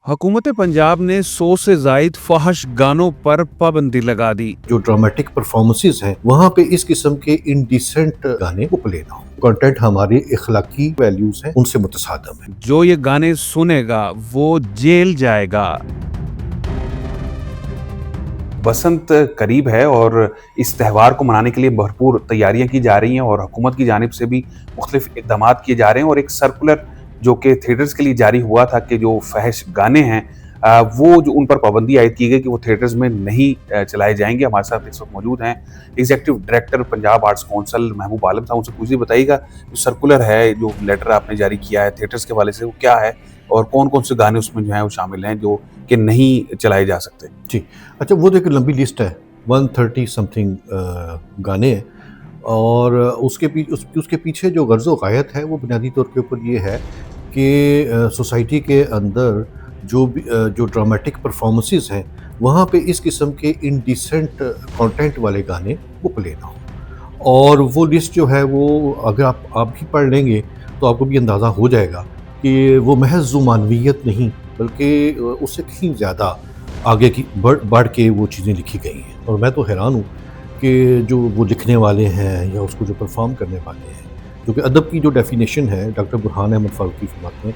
हुकूमत पंजाब ने 100 से जायद फहश गानों पर पाबंदी लगा दी। जो ड्रामेटिक परफॉर्मेंसेज हैं वहाँ पे इस किस्म के इनडिसेंट गाने को प्ले ना हो। कंटेंट हमारी इखलाकी वैल्यूज हैं उनसे मुतसादम है। जो ये गाने सुनेगा वो जेल जाएगा। बसंत करीब है और इस त्यौहार को मनाने के लिए भरपूर तैयारियां की जा रही हैं और हुकूमत की जानिब से भी मुख्तलिफ इक़दाम किए जा रहे हैं। और एक सर्कुलर जो कि थिएटर्स के लिए जारी हुआ था कि जो फहश गाने हैं वो जो उन पर पाबंदी आयद की गई कि वो थिएटर्स में नहीं चलाए जाएंगे। हमारे साथ इस वक्त मौजूद हैं executive director Punjab arts council महबूब आलम साहब। उनसे पूछिए, बताइएगा जो सर्कुलर है, जो लेटर आपने जारी किया है थिएटर्स के हवाले से, वो क्या है और कौन कौन से गाने उसमें जो है वो शामिल हैं जो कि नहीं चलाए जा सकते। जी, अच्छा, वो देखिए लंबी लिस्ट है, 130 समथिंग गाने हैं और उसके पीछे जो गर्ज़ो ग़ायत है वो बुनियादी तौर के ऊपर ये है कि सोसाइटी के अंदर जो ड्रामेटिक परफॉर्मेंसेस हैं वहाँ पे इस किस्म के इनडिसेंट कंटेंट वाले गाने वो प्ले ना हो। और वो लिस्ट जो है वो अगर आप भी पढ़ लेंगे तो आपको भी अंदाज़ा हो जाएगा कि वो महज ज़ुमानवियत नहीं बल्कि उससे कहीं ज़्यादा आगे की बढ़ के वो चीज़ें लिखी गई हैं। और मैं तो हैरान हूँ कि जो वो लिखने वाले हैं या उसको जो परफॉर्म करने वाले हैं, क्योंकि अदब की जो डेफिनेशन है डॉक्टर बुरहान अहमद फारूकी फरमाते हैं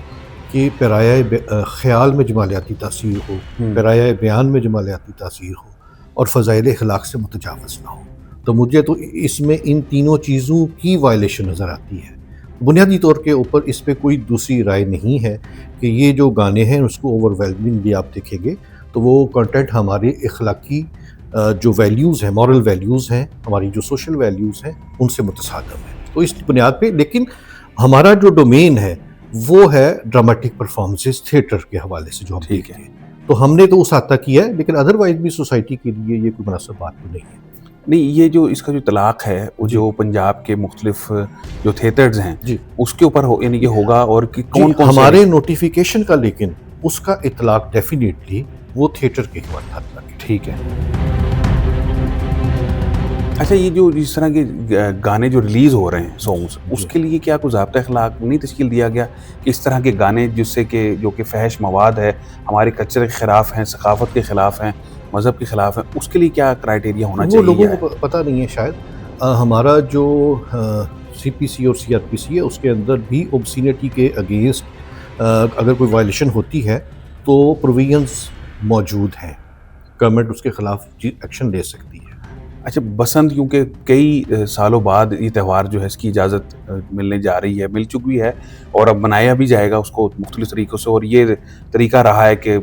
कि पैराए ख़याल में जमालियाती तासीर हो, पैराए बयान में जमालियाती तासीर हो और फ़ज़ाइल अखलाक से मुतजावज़ ना हो। तो मुझे तो इसमें इन तीनों चीज़ों की वायलेशन नज़र आती है। बुनियादी तौर के ऊपर इस पे कोई दूसरी राय नहीं है कि ये जो गाने हैं उसको ओवरवेलमिंगली आप देखेंगे तो वो कंटेंट हमारे इखलाकी जो वैल्यूज़ हैं, मॉरल वैल्यूज़ हैं, हमारी जो सोशल वैल्यूज़ हैं उनसे मुतसादम है। तो इस बुनियाद पे, लेकिन हमारा जो डोमेन है वो है ड्रामेटिक परफॉर्मेंसेस थिएटर के हवाले से जो हम देखते हैं, तो हमने तो उस हद तक किया है, लेकिन अदरवाइज भी सोसाइटी के लिए ये कोई मुनासिब बात तो नहीं है। नहीं, ये जो इसका जो तलाक है वो जो पंजाब के मुख्तलिफ जो थिएटर्स हैं जी, उसके ऊपर यानी कि होगा और कि जी, कौन कौन हमारे नोटिफिकेशन का, लेकिन उसका इतलाक डेफिनेटली वो थिएटर के हद तक है। ठीक है। अच्छा, ये जो इस तरह के गाने जो रिलीज हो रहे हैं सॉन्ग्स, उसके लिए क्या कुछ ज़ाब्ता अखलाक नहीं तश्कील दिया गया कि इस तरह के गाने जिससे कि जो कि फहश मवाद है, हमारे कल्चर के ख़िलाफ़ हैं, सकाफ़त के ख़िलाफ़ हैं, मज़हब के ख़िलाफ़ हैं, उसके लिए क्या क्राइटेरिया होना चाहिए? वो लोगों को पता नहीं है शायद। हमारा जो सीपीसी और सीआरपीसी है उसके अंदर भी ओब्सिनिटी के अगेंस्ट अगर कोई वायलेशन होती है तो प्रोविजंस मौजूद हैं, गवर्नमेंट उसके खिलाफ एक्शन ले सकती है। अच्छा, बसंत क्योंकि कई सालों बाद ये त्यौहार जो है इसकी इजाज़त मिलने जा रही है, मिल चुकी है और अब मनाया भी जाएगा उसको मुख्तलिफ तरीक़ों से। और ये तरीका रहा है कि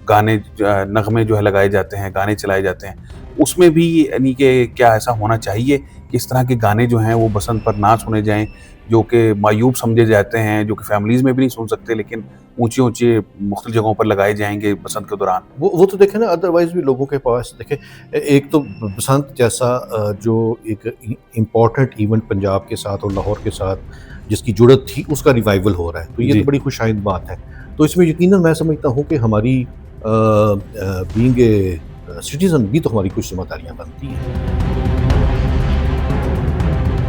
गाने नग़मे जो है लगाए जाते हैं, गाने चलाए जाते हैं। उसमें भी यानी कि क्या ऐसा होना चाहिए कि इस तरह के गाने जो हैं वो बसंत पर ना सुने जाएँ, जो कि मायूब समझे जाते हैं, जो कि फैमिलीज़ में भी नहीं सुन सकते, लेकिन ऊँची-ऊँची मुख्तलिफ जगहों पर लगाए जाएँगे बसंत के दौरान? वो तो देखें ना, अदरवाइज़ भी लोगों के पास देखें, एक तो बसंत जैसा जो एक इम्पॉर्टेंट इवेंट पंजाब के साथ और लाहौर के साथ जिसकी जुड़त थी उसका रिवाइवल हो रहा है, तो ये तो बड़ी खुशाइंद बात है। तो इसमें यकीनन मैं समझता हूँ कि हमारी बीइंग ए सिटीज़न भी तो हमारी कुछ ज़िम्मेदारियाँ बनती हैं।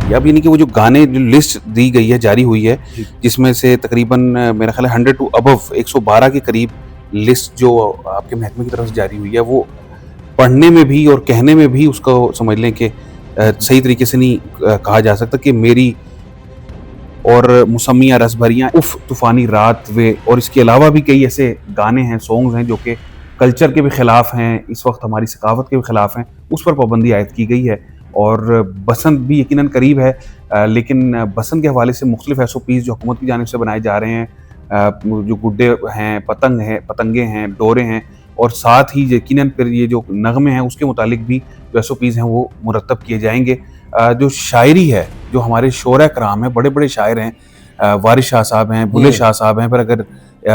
या अब यानी कि वो जो गाने जो लिस्ट दी गई है, जारी हुई है, जिसमें से तकरीबन मेरा ख्याल है 100 टू अबव 112 के करीब लिस्ट जो आपके महकमे की तरफ से जारी हुई है, वो पढ़ने में भी और कहने में भी उसको समझ लें कि सही तरीके से नहीं कहा जा सकता कि मेरी और मौसमियाँ रस भरियाँ, उफ़ तूफ़ानी रात वे, और इसके अलावा भी कई ऐसे गाने हैं, सॉन्ग्स हैं जो कि कल्चर के भी ख़िलाफ़ हैं, इस वक्त हमारी सकाफ़त के भी ख़िलाफ़ हैं, उस पर पाबंदी आयद की गई है। और बसंत भी यकीनन करीब है, लेकिन बसंत के हवाले से मुख्तलिफ एसओपीज़ जो हुकूमत की जानिब से बनाए जा रहे हैं, जो गुड्डे हैं, पतंगे हैं, डोरे हैं, और साथ ही यकीनन फिर ये जो नग़्मे हैं उसके मुतालिक भी जो एसओपीज़ हैं वो मुरतब किए जाएंगे। जो शायरी है, जो हमारे शोरा कराम हैं, बड़े बड़े शायर हैं, वारिस शाह साहब हैं, बुल्ले शाह साहब हैं, फिर अगर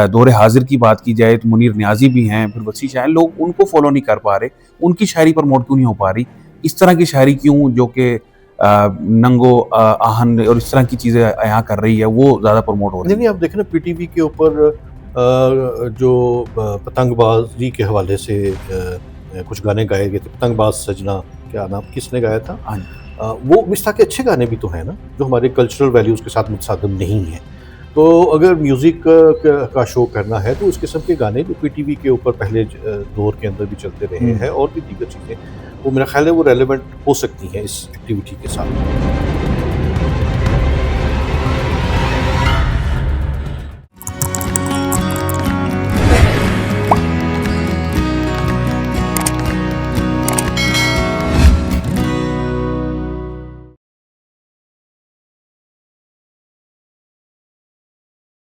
दौरे हाजिर की बात की जाए तो मुनीर नियाज़ी भी हैं, फिर वसी शाह, लोग उनको फॉलो नहीं कर पा रहे, उनकी शायरी प्रमोट क्यों नहीं हो पा रही? इस तरह की शायरी क्यों जो कि नंगो आहन और इस तरह की चीज़ें यहाँ कर रही है वो ज़्यादा प्रमोट हो रही है? नहीं, आप देखें ना, पीटीवी के ऊपर जो पतंगबाजी के हवाले से कुछ गाने गाए गए थे, पतंगबाज सजना, क्या नाम, किसने गाया था? हाँ जी। वो इस तरह के अच्छे गाने भी तो हैं ना जो हमारे कल्चरल वैल्यूज़ के साथ मुतसादम नहीं है। तो अगर म्यूज़िक का शो करना है तो उस किस्म के गाने जो पीटीवी के ऊपर पहले दौर के अंदर भी चलते रहे हैं और भी दीगर चीज़ें, वो मेरा ख्याल है वो रेलेवेंट हो सकती हैं इस एक्टिविटी के साथ।